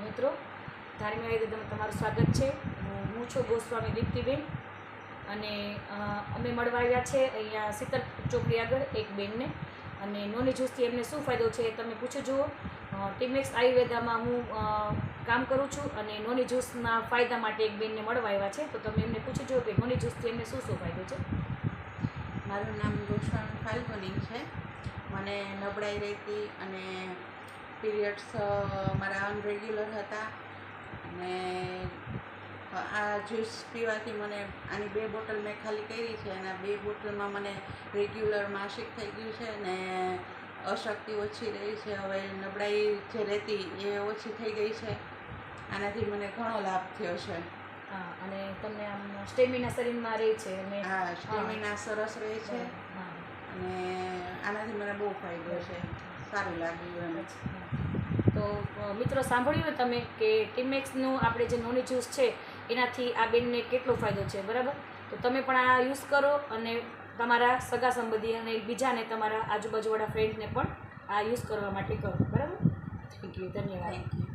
મિત્રો, ધાર્મિક આયુર્વેદમાં તમારું સ્વાગત છે। હું છું ગોસ્વામી દીપ્તિબેન અને અમે મળવા આવ્યા છે અહીંયા શીતલ ચોકડી આગળ એક બેનને, અને નોની જ્યુસથી એમને શું ફાયદો છે એ તમે પૂછી જુઓ। ટીમેક્સ આયુર્વેદામાં હું કામ કરું છું અને નોની જ્યુસના ફાયદા માટે એક બેનને મળવા આવ્યા છે, તો તમે એમને પૂછી જુઓ કે નોની જ્યુસથી એમને શું શું ફાયદો છે। મારું નામ ગોસ્વામી ફાલ્ગુની છે। મને નબળાઈ રહેતી અને પીરિયડ્સ મારા અનરેગ્યુલર હતા, અને આ જ્યુસ પીવાથી મને આની 2 બોટલ મેં ખાલી કરી છે, અને 2 બોટલમાં મને રેગ્યુલર માસિક થઈ ગયું છે ને અશક્તિ ઓછી રહી છે। હવે નબળાઈ જે રહેતી એ ઓછી થઈ ગઈ છે। આનાથી મને ઘણો લાભ થયો છે। હા, અને તમને આમ સ્ટેમિના શરીરમાં રહે છે અને હા, સ્ટેમિના સરસ રહે છે, હા, અને આનાથી મને બહુ ફાયદો છે, સારું લાગ્યું એમ। તો મિત્રો સાંભળ્યું તમે કે ટીમેક્સનું આપણે જે નોની જ્યુસ છે એનાથી આ બેનને કેટલો ફાયદો છે, બરાબર? તો તમે પણ આ યુઝ કરો અને તમારા સગા સંબંધી અને બીજાને તમારા આજુબાજુવાળા ફ્રેન્ડને પણ આ યુઝ કરવા માટે કરો, બરાબર? થેન્ક યુ, ધન્યવાદ। Thank you.